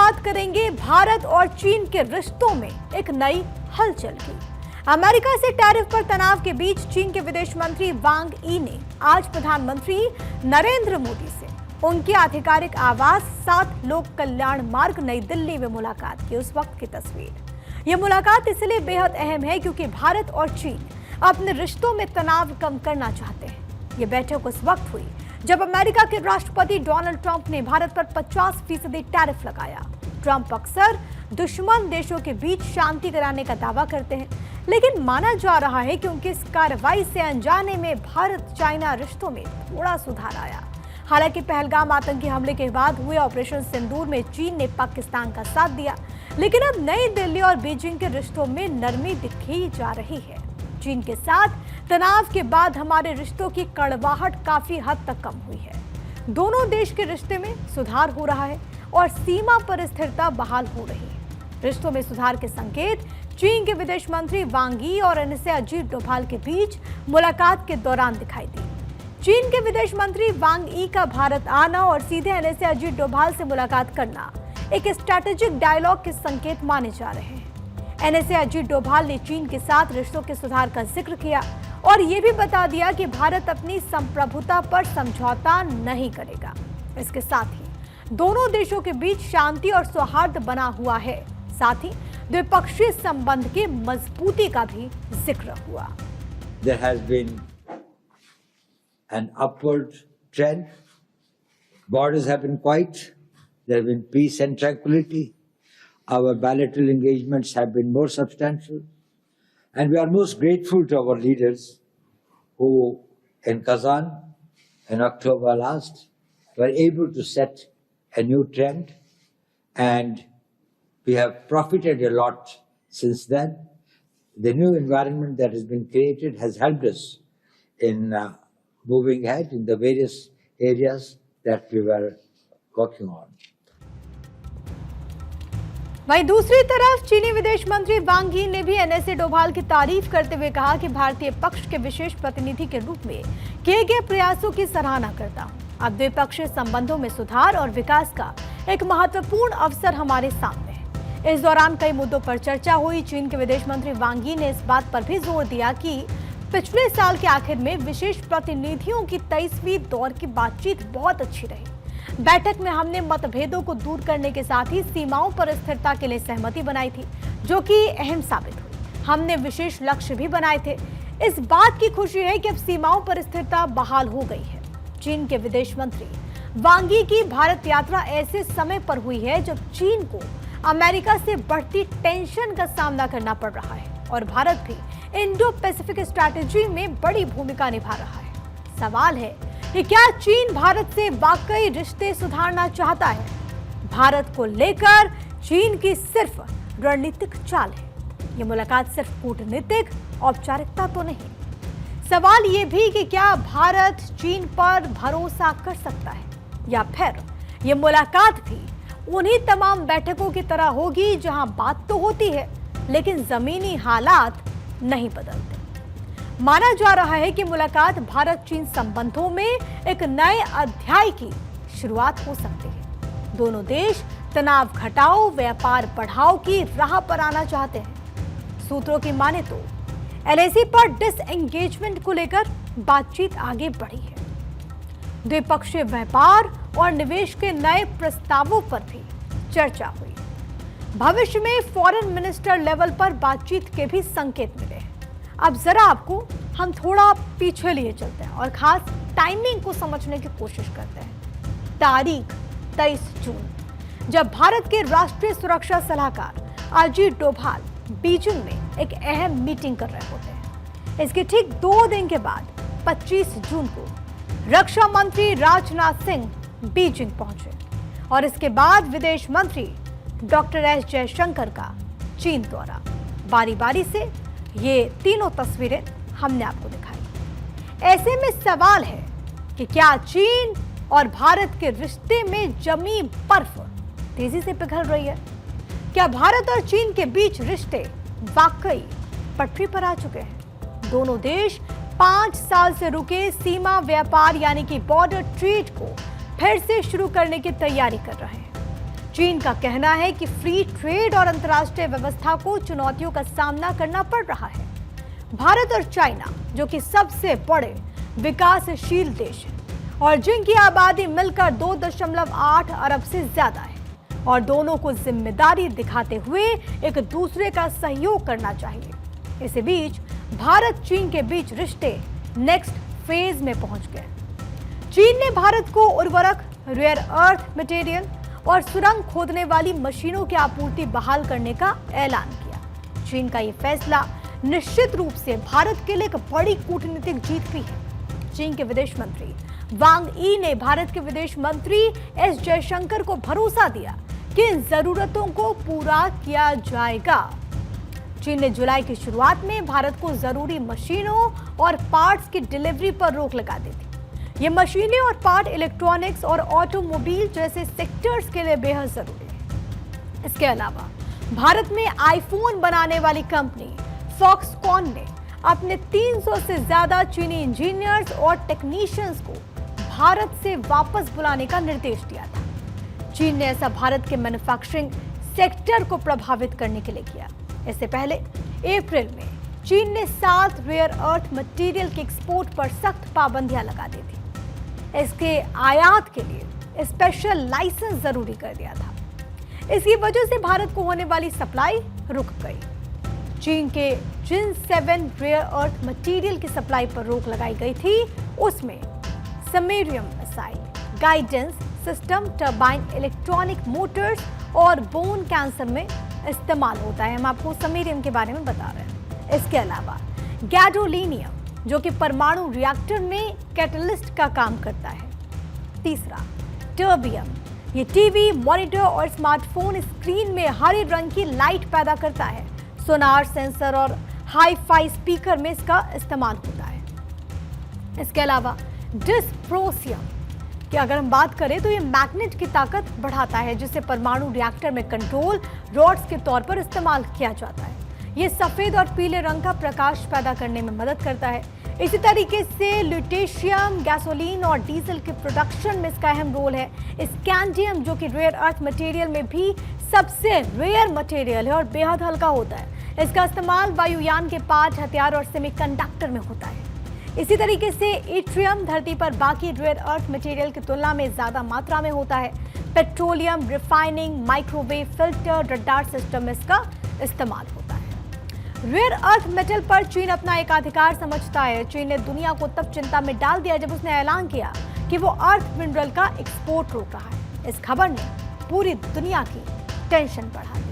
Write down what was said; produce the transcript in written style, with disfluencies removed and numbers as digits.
बात करेंगे भारत और चीन के रिश्तों में एक नई हलचल की। अमेरिका से टैरिफ पर तनाव के बीच चीन के विदेश मंत्री वांग यी ने आज प्रधानमंत्री नरेंद्र मोदी से उनके आधिकारिक आवास 7 लोक कल्याण मार्ग नई दिल्ली में मुलाकात की। उस वक्त की तस्वीर। यह मुलाकात इसलिए बेहद अहम है क्योंकि भारत और चीन अपने रिश्तों में तनाव कम करना चाहते हैं। यह बैठक उस वक्त हुई जब अमेरिका के राष्ट्रपति डोनाल्ड ट्रंप ने भारत पर 50% टैरिफ लगाया। ट्रंप अक्सर दुश्मन देशों के बीच शांति कराने का दावा करते हैं, लेकिन माना जा रहा है कि उनकी इस कार्रवाई से अनजाने में भारत चाइना रिश्तों में थोड़ा सुधार आया। हालांकि पहलगाम आतंकी हमले के बाद हुए ऑपरेशन सिंदूर में चीन ने पाकिस्तान का साथ दिया, लेकिन अब नई दिल्ली और बीजिंग के रिश्तों में नरमी दिखी जा रही है। चीन के साथ तनाव के बाद हमारे रिश्तों की कड़वाहट काफी हद तक कम हुई है। दोनों देश के रिश्ते में सुधार हो रहा है और सीमा पर स्थिरता बहाल हो रही है। रिश्तों में सुधार के संकेत चीन के विदेश मंत्री वांग यी और एनएसए अजीत डोभाल के बीच मुलाकात के दौरान दिखाई दी। चीन के विदेश मंत्री वांग यी का भारत आना और सीधे एनएसए अजीत डोभाल से मुलाकात करना एक स्ट्रैटेजिक डायलॉग के संकेत माने जा रहे हैं। एनएसए अजीत डोभाल ने चीन के साथ रिश्तों के सुधार का जिक्र किया और ये भी बता दिया कि भारत अपनी संप्रभुता पर समझौता नहीं करेगा। इसके साथ ही दोनों देशों के बीच शांति और सौहार्द बना हुआ है। साथ ही द्विपक्षीय संबंध की मजबूती का भी जिक्र हुआ। There has been an upward trend. Borders have been quiet. There have been peace and tranquility. Our bilateral engagements have been more substantial. And we are most grateful to our leaders who, in Kazan, in October last, were able to set a new trend. And we have profited a lot since then. The new environment that has been created has helped us in moving ahead in the various areas that we were working on. वहीं दूसरी तरफ चीनी विदेश मंत्री वांग यी ने भी NSA Doval की तारीफ करते हुए कहा कि भारतीय पक्ष के विशेष प्रतिनिधि के रूप में किए गए प्रयासों की सराहना करता हूं। अब द्विपक्षीय संबंधों में सुधार और विकास का एक महत्वपूर्ण अवसर हमारे सामने है। इस दौरान कई मुद्दों पर चर्चा हुई। चीन के विदेश मंत्री वांग यी ने इस बात पर भी जोर दिया कि पिछले साल के आखिर में विशेष प्रतिनिधियों की 23वीं दौर की बातचीत बहुत अच्छी रही। बैठक में हमने मतभेदों को दूर करने के साथ ही सीमाओं पर स्थिरता के लिए सहमति बनाई थी, जो कि अहम साबित हुई। हमने विशेष लक्ष्य भी बनाए थे। इस बात की खुशी है कि अब सीमाओं पर स्थिरता बहाल हो गई है। चीन के विदेश मंत्री वांग यी की भारत यात्रा ऐसे समय पर हुई है जब चीन को अमेरिका से बढ़ती टेंशन का सामना करना पड़ रहा है और भारत भी इंडो पैसिफिक स्ट्रैटेजी में बड़ी भूमिका निभा रहा है। सवाल है कि क्या चीन भारत से वाकई रिश्ते सुधारना चाहता है? भारत को लेकर चीन की सिर्फ रणनीतिक चाल है। यह मुलाकात सिर्फ कूटनीतिक औपचारिकता तो नहीं। सवाल यह भी कि क्या भारत चीन पर भरोसा कर सकता है या फिर यह मुलाकात भी उन्हीं तमाम बैठकों की तरह होगी जहां बात तो होती है लेकिन जमीनी हालात नहीं बदलते। माना जा रहा है कि मुलाकात भारत चीन संबंधों में एक नए अध्याय की शुरुआत हो सकती है। दोनों देश तनाव घटाओ, व्यापार बढ़ाओ की राह पर आना चाहते हैं। सूत्रों की माने तो एलएसी पर डिसएंगेजमेंट को लेकर बातचीत आगे बढ़ी है। द्विपक्षीय व्यापार और निवेश के नए प्रस्तावों पर भी चर्चा हुई। भविष्य में फॉरेन मिनिस्टर लेवल पर बातचीत के भी संकेत मिले हैं। अब जरा आपको हम थोड़ा पीछे लिए चलते हैं और खास टाइमिंग को समझने की कोशिश करते हैं। तारीख 23 जून, जब भारत के राष्ट्रीय सुरक्षा सलाहकार अजीत डोभाल बीजिंग में एक अहम मीटिंग कर रहे होते हैं। इसके ठीक 2 दिन के बाद 25 जून को रक्षा मंत्री राजनाथ सिंह बीजिंग पहुंचे और इसके बाद विदेश मंत्री डॉक्टर एस जयशंकर का चीन दौरा। बारी बारी से ये तीनों तस्वीरें हमने आपको दिखाई। ऐसे में सवाल है कि क्या चीन और भारत के रिश्ते में जमी बर्फ तेजी से पिघल रही है? क्या भारत और चीन के बीच रिश्ते वाकई पटरी पर आ चुके हैं? दोनों देश 5 साल से रुके सीमा व्यापार यानी कि बॉर्डर ट्रेड को फिर से शुरू करने की तैयारी कर रहे हैं। चीन का कहना है कि फ्री ट्रेड और अंतर्राष्ट्रीय व्यवस्था को चुनौतियों का सामना करना पड़ रहा है। भारत और चाइना, जो कि सबसे बड़े विकासशील देश हैं और जिनकी आबादी मिलकर 2.8 अरब से ज्यादा है, और दोनों को जिम्मेदारी दिखाते हुए एक दूसरे का सहयोग करना चाहिए। इसी बीच भारत चीन के बीच रिश्ते नेक्स्ट फेज में पहुंच गए। चीन ने भारत को उर्वरक, रेयर अर्थ मटेरियल और सुरंग खोदने वाली मशीनों की आपूर्ति बहाल करने का ऐलान किया। चीन का यह फैसला निश्चित रूप से भारत के लिए एक बड़ी कूटनीतिक जीत भी है। चीन के विदेश मंत्री वांग यी ने भारत के विदेश मंत्री एस जयशंकर को भरोसा दिया कि इन जरूरतों को पूरा किया जाएगा। चीन ने जुलाई की शुरुआत में भारत को जरूरी मशीनों और पार्ट्स की डिलीवरी पर रोक लगा दी थी। ये मशीनें और पार्ट इलेक्ट्रॉनिक्स और ऑटोमोबाइल जैसे सेक्टर्स के लिए बेहद जरूरी है। इसके अलावा भारत में आईफोन बनाने वाली कंपनी फॉक्सकॉन ने अपने 300 से ज्यादा चीनी इंजीनियर्स और टेक्नीशियंस को भारत से वापस बुलाने का निर्देश दिया था। चीन ने ऐसा भारत के मैन्युफैक्चरिंग सेक्टर को प्रभावित करने के लिए किया। इससे पहले अप्रैल में चीन ने 7 रेयर अर्थ मटेरियल के एक्सपोर्ट पर सख्त पाबंदियां लगा दी थी। इसके आयात के लिए स्पेशल लाइसेंस जरूरी कर दिया था। इसकी वजह से भारत को होने वाली सप्लाई रुक गई। चीन के जिन 7 रेयर अर्थ मटेरियल की सप्लाई पर रोक लगाई गई थी, उसमें samarium missile, guidance system, turbine, electronic motors और बोन कैंसर में इस्तेमाल होता है। हम आपको समरियम के बारे में बता रहे हैं। इसके अलावा गैडोलिनियम, जो कि परमाणु रिएक्टर में कैटलिस्ट का काम करता है। तीसरा टर्बियम, ये टीवी, मॉनिटर और स्मार्टफोन स्क्रीन में हरे रंग की लाइट पैदा करता है। सोनार, सेंसर और हाई-फाई स्पीकर में इसका इस्तेमाल होता है। इसके अलावा डिस्प्रोसियम की अगर हम बात करें तो ये मैग्नेट की ताकत बढ़ाता है, जिसे परमाणु रिएक्टर में कंट्रोल रॉड्स के तौर पर इस्तेमाल किया जाता है। ये सफेद और पीले रंग का प्रकाश पैदा करने में मदद करता है। इसी तरीके से ल्यूटेशियम, गैसोलीन और डीजल के प्रोडक्शन में इसका अहम रोल है। स्कैंडियम, जो कि रेयर अर्थ मटेरियल में भी सबसे रेयर मटेरियल है और बेहद हल्का होता है, इसका इस्तेमाल वायुयान के पार्ट, हथियार और सेमीकंडक्टर में होता है। इसी तरीके से इट्रियम धरती पर बाकी रेयर अर्थ मटेरियल की तुलना में ज्यादा मात्रा में होता है। Petroleum, refining, microwave filter, radar system में इसका इस्तेमाल होता है। रेयर अर्थ मेटल पर चीन अपना एकाधिकार समझता है। चीन ने दुनिया को तब चिंता में डाल दिया जब उसने ऐलान किया कि वो अर्थ मिनरल का एक्सपोर्ट रोक रहा है। इस खबर ने पूरी दुनिया की टेंशन बढ़ा दी।